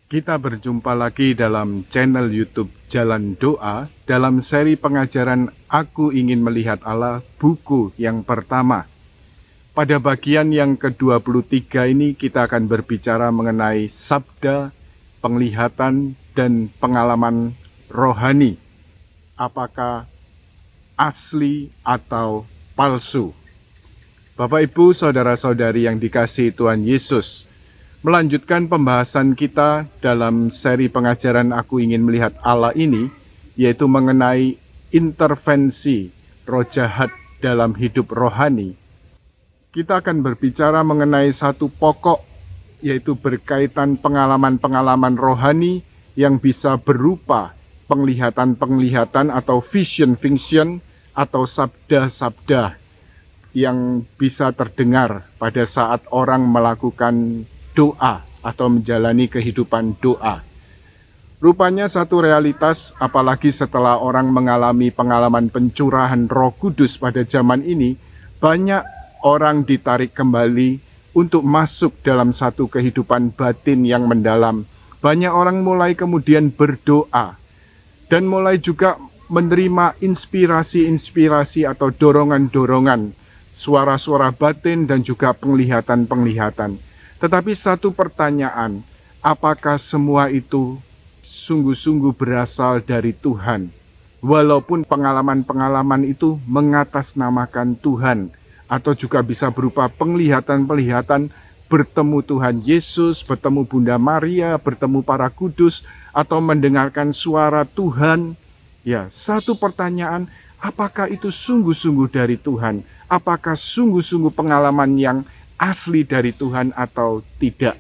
Kita berjumpa lagi dalam channel YouTube Jalan Doa dalam seri pengajaran Aku Ingin Melihat Allah, buku yang pertama. Pada bagian yang ke-23 ini kita akan berbicara mengenai sabda, penglihatan, dan pengalaman rohani. Apakah asli atau palsu? Bapak, Ibu, Saudara-saudari yang dikasihi Tuhan Yesus, melanjutkan pembahasan kita dalam seri pengajaran Aku Ingin Melihat Allah ini, yaitu mengenai intervensi roh jahat dalam hidup rohani. Kita akan berbicara mengenai satu pokok, yaitu berkaitan pengalaman-pengalaman rohani yang bisa berupa penglihatan-penglihatan atau vision-vision atau sabda-sabda yang bisa terdengar pada saat orang melakukan doa atau menjalani kehidupan doa. Rupanya satu realitas, apalagi setelah orang mengalami pengalaman pencurahan Roh Kudus pada zaman ini, banyak orang ditarik kembali untuk masuk dalam satu kehidupan batin yang mendalam. Banyak orang mulai kemudian berdoa dan mulai juga menerima inspirasi-inspirasi atau dorongan-dorongan, suara-suara batin dan juga penglihatan-penglihatan. Tetapi satu pertanyaan, apakah semua itu sungguh-sungguh berasal dari Tuhan? Walaupun pengalaman-pengalaman itu mengatasnamakan Tuhan, atau juga bisa berupa penglihatan-penglihatan bertemu Tuhan Yesus, bertemu Bunda Maria, bertemu para kudus, atau mendengarkan suara Tuhan. Ya, satu pertanyaan, apakah itu sungguh-sungguh dari Tuhan? Apakah sungguh-sungguh pengalaman yang asli dari Tuhan atau tidak?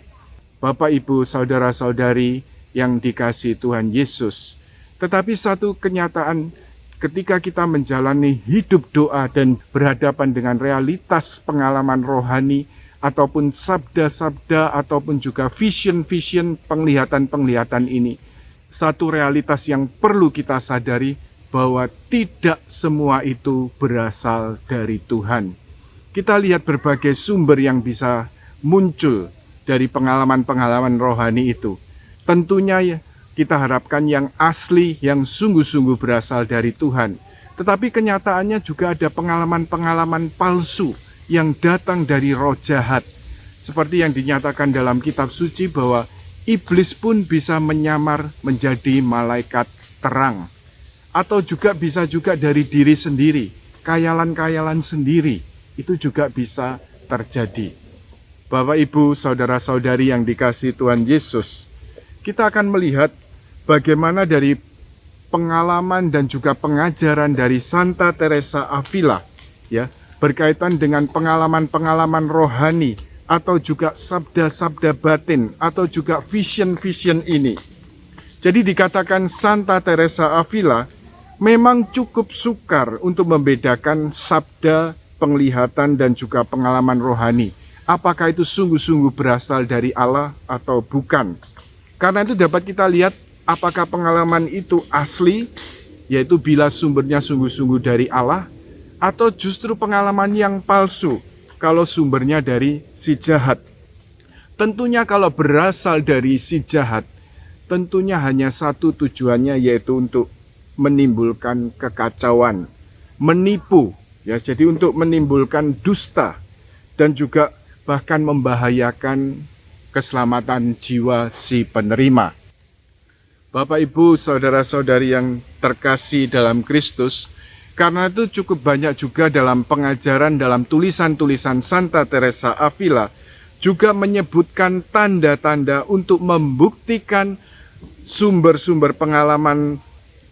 Bapak, Ibu, Saudara-saudari yang dikasihi Tuhan Yesus. Tetapi satu kenyataan, ketika kita menjalani hidup doa dan berhadapan dengan realitas pengalaman rohani ataupun sabda-sabda ataupun juga vision-vision, penglihatan-penglihatan ini, satu realitas yang perlu kita sadari bahwa tidak semua itu berasal dari Tuhan. Kita lihat berbagai sumber yang bisa muncul dari pengalaman-pengalaman rohani itu. Tentunya kita harapkan yang asli, yang sungguh-sungguh berasal dari Tuhan. Tetapi kenyataannya juga ada pengalaman-pengalaman palsu yang datang dari roh jahat. Seperti yang dinyatakan dalam kitab suci bahwa iblis pun bisa menyamar menjadi malaikat terang. Atau juga bisa juga dari diri sendiri, kayalan-kayalan sendiri. Itu juga bisa terjadi. Bapak, Ibu, Saudara-saudari yang dikasihi Tuhan Yesus, kita akan melihat bagaimana dari pengalaman dan juga pengajaran dari Santa Teresa Avila, ya, berkaitan dengan pengalaman-pengalaman rohani atau juga sabda-sabda batin atau juga vision-vision ini. Jadi dikatakan Santa Teresa Avila memang cukup sukar untuk membedakan sabda, penglihatan dan juga pengalaman rohani. Apakah itu sungguh-sungguh berasal dari Allah atau bukan? Karena itu dapat kita lihat apakah pengalaman itu asli, yaitu bila sumbernya sungguh-sungguh dari Allah, atau justru pengalaman yang palsu kalau sumbernya dari si jahat. Tentunya kalau berasal dari si jahat, tentunya hanya satu tujuannya, yaitu untuk menimbulkan kekacauan, menipu. Ya, jadi untuk menimbulkan dusta dan juga bahkan membahayakan keselamatan jiwa si penerima. Bapak, Ibu, Saudara-saudari yang terkasih dalam Kristus, karena itu cukup banyak juga dalam pengajaran, dalam tulisan-tulisan Santa Teresa Avila juga menyebutkan tanda-tanda untuk membuktikan sumber-sumber pengalaman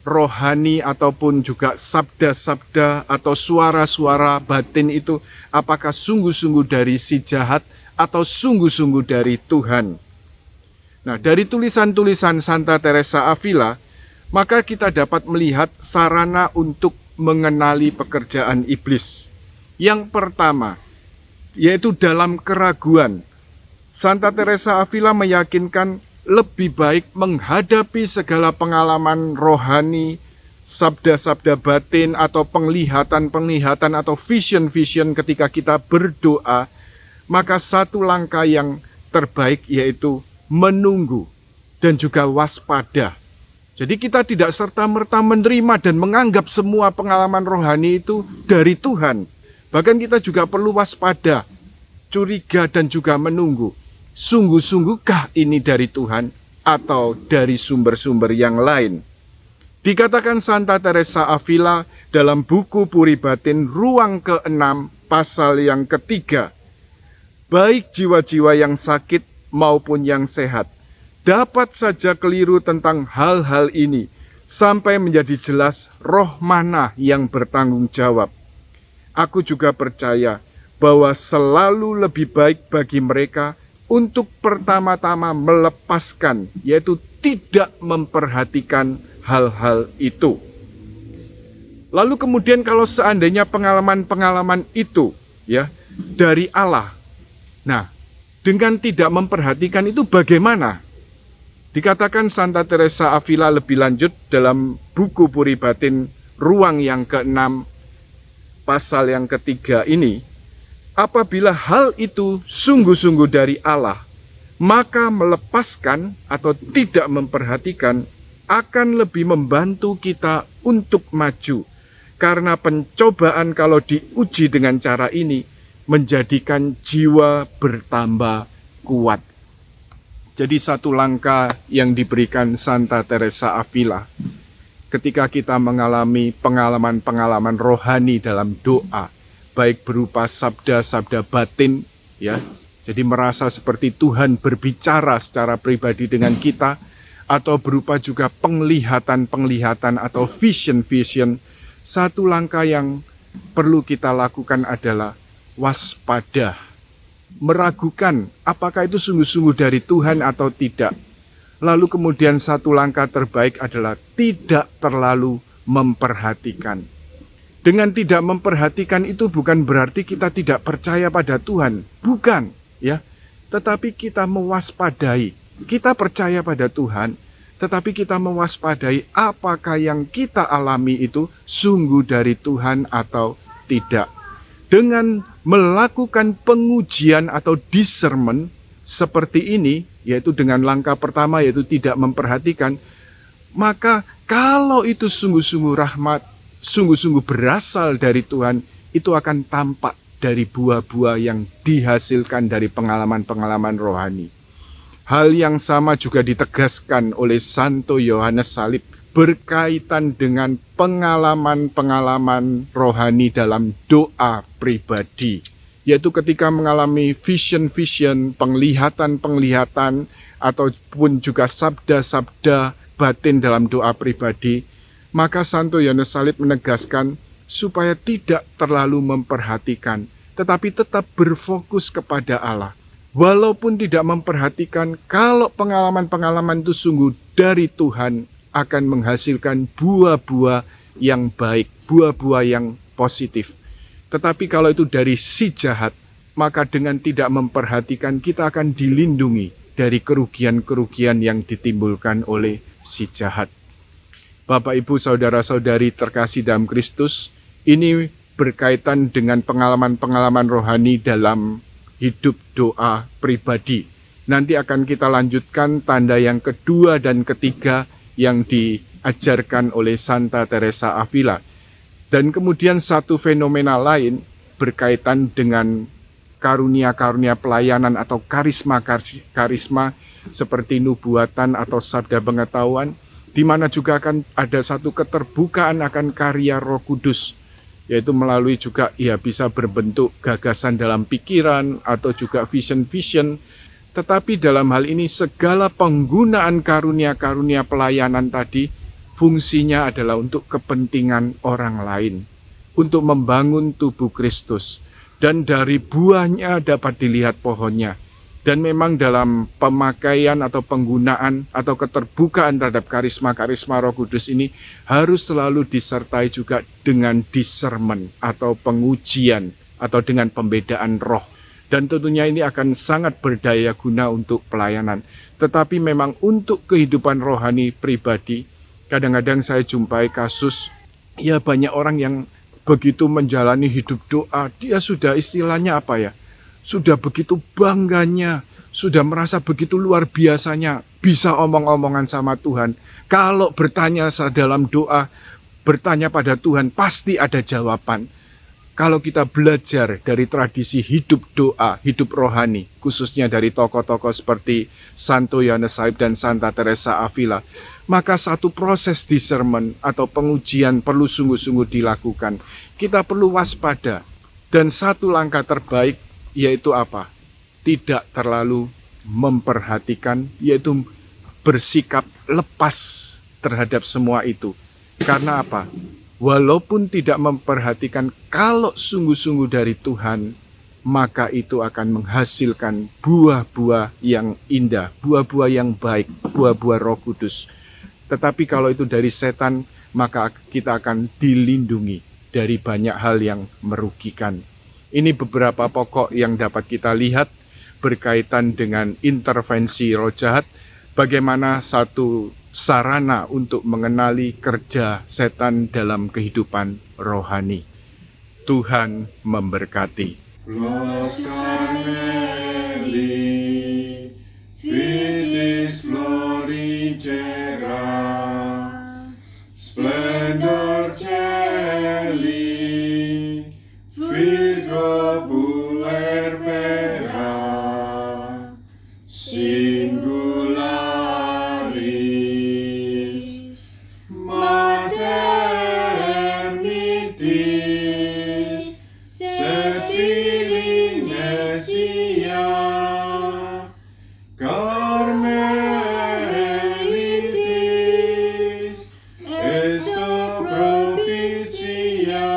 rohani ataupun juga sabda-sabda atau suara-suara batin itu apakah sungguh-sungguh dari si jahat atau sungguh-sungguh dari Tuhan. Nah, dari tulisan-tulisan Santa Teresa Avila, maka kita dapat melihat sarana untuk mengenali pekerjaan iblis. Yang pertama, yaitu dalam keraguan. Santa Teresa Avila meyakinkan lebih baik menghadapi segala pengalaman rohani, sabda-sabda batin atau penglihatan-penglihatan atau vision-vision ketika kita berdoa, maka satu langkah yang terbaik yaitu menunggu dan juga waspada. Jadi kita tidak serta-merta menerima dan menganggap semua pengalaman rohani itu dari Tuhan. Bahkan kita juga perlu waspada, curiga dan juga menunggu. Sungguh-sungguhkah ini dari Tuhan atau dari sumber-sumber yang lain? Dikatakan Santa Teresa Avila dalam buku Puri Batin ruang ke-6 pasal yang ketiga. Baik jiwa-jiwa yang sakit maupun yang sehat dapat saja keliru tentang hal-hal ini sampai menjadi jelas roh mana yang bertanggung jawab. Aku juga percaya bahwa selalu lebih baik bagi mereka untuk pertama-tama melepaskan, yaitu tidak memperhatikan hal-hal itu. Lalu kemudian kalau seandainya pengalaman-pengalaman itu ya dari Allah, nah dengan tidak memperhatikan itu bagaimana? Dikatakan Santa Teresa Avila lebih lanjut dalam buku Puri Batin ruang yang ke-6 pasal yang ketiga ini, apabila hal itu sungguh-sungguh dari Allah, maka melepaskan atau tidak memperhatikan akan lebih membantu kita untuk maju. Karena pencobaan kalau diuji dengan cara ini menjadikan jiwa bertambah kuat. Jadi satu langkah yang diberikan Santa Teresa Avila ketika kita mengalami pengalaman-pengalaman rohani dalam doa, baik berupa sabda-sabda batin, ya, jadi merasa seperti Tuhan berbicara secara pribadi dengan kita, atau berupa juga penglihatan-penglihatan atau vision-vision. Satu langkah yang perlu kita lakukan adalah waspada. Meragukan apakah itu sungguh-sungguh dari Tuhan atau tidak. Lalu kemudian satu langkah terbaik adalah tidak terlalu memperhatikan. Dengan tidak memperhatikan itu bukan berarti kita tidak percaya pada Tuhan, bukan, ya. Tetapi kita mewaspadai. Kita percaya pada Tuhan, tetapi kita mewaspadai apakah yang kita alami itu sungguh dari Tuhan atau tidak. Dengan melakukan pengujian atau discernment seperti ini, yaitu dengan langkah pertama yaitu tidak memperhatikan, maka kalau itu sungguh-sungguh rahmat, sungguh-sungguh berasal dari Tuhan, itu akan tampak dari buah-buah yang dihasilkan dari pengalaman-pengalaman rohani. Hal yang sama juga ditegaskan oleh Santo Yohanes Salib berkaitan dengan pengalaman-pengalaman rohani dalam doa pribadi, yaitu ketika mengalami vision-vision, penglihatan-penglihatan, ataupun juga sabda-sabda batin dalam doa pribadi, maka Santo Yohanes Salib menegaskan supaya tidak terlalu memperhatikan, tetapi tetap berfokus kepada Allah. Walaupun tidak memperhatikan, kalau pengalaman-pengalaman itu sungguh dari Tuhan, akan menghasilkan buah-buah yang baik, buah-buah yang positif. Tetapi kalau itu dari si jahat, maka dengan tidak memperhatikan kita akan dilindungi dari kerugian-kerugian yang ditimbulkan oleh si jahat. Bapak, Ibu, Saudara-saudari terkasih dalam Kristus, ini berkaitan dengan pengalaman-pengalaman rohani dalam hidup doa pribadi. Nanti akan kita lanjutkan tanda yang kedua dan ketiga yang diajarkan oleh Santa Teresa Avila. Dan kemudian satu fenomena lain berkaitan dengan karunia-karunia pelayanan atau karisma seperti nubuatan atau sabda pengetahuan, di mana juga akan ada satu keterbukaan akan karya Roh Kudus, yaitu melalui juga bisa berbentuk gagasan dalam pikiran atau juga vision-vision. Tetapi dalam hal ini segala penggunaan karunia-karunia pelayanan tadi fungsinya adalah untuk kepentingan orang lain, untuk membangun tubuh Kristus. Dan dari buahnya dapat dilihat pohonnya. Dan memang dalam pemakaian atau penggunaan atau keterbukaan terhadap karisma-karisma Roh Kudus ini harus selalu disertai juga dengan discernment atau pengujian atau dengan pembedaan roh. Dan tentunya ini akan sangat berdaya guna untuk pelayanan. Tetapi memang untuk kehidupan rohani pribadi, kadang-kadang saya jumpai kasus, ya banyak orang yang begitu menjalani hidup doa, dia sudah istilahnya apa ya, sudah begitu bangganya, sudah merasa begitu luar biasanya bisa omong-omongan sama Tuhan. Kalau bertanya dalam doa, bertanya pada Tuhan, pasti ada jawaban. Kalau kita belajar dari tradisi hidup doa, hidup rohani, khususnya dari tokoh-tokoh seperti Santo Yohanes Salib dan Santa Teresa Avila, maka satu proses discernment atau pengujian perlu sungguh-sungguh dilakukan. Kita perlu waspada. Dan satu langkah terbaik yaitu apa? Tidak terlalu memperhatikan, yaitu bersikap lepas terhadap semua itu. Karena apa? Walaupun tidak memperhatikan, kalau sungguh-sungguh dari Tuhan, maka itu akan menghasilkan buah-buah yang indah, buah-buah yang baik, buah-buah Roh Kudus. Tetapi kalau itu dari setan, maka kita akan dilindungi dari banyak hal yang merugikan. Ini beberapa pokok yang dapat kita lihat berkaitan dengan intervensi roh jahat, bagaimana satu sarana untuk mengenali kerja setan dalam kehidupan rohani. Tuhan memberkati. Flos Carmeli, Vitis Florigera, Splendor Celi, Virgo Puerbera, Singularis, Mater Mitis, Setilinesia, Carmelitis, Esto Propitia.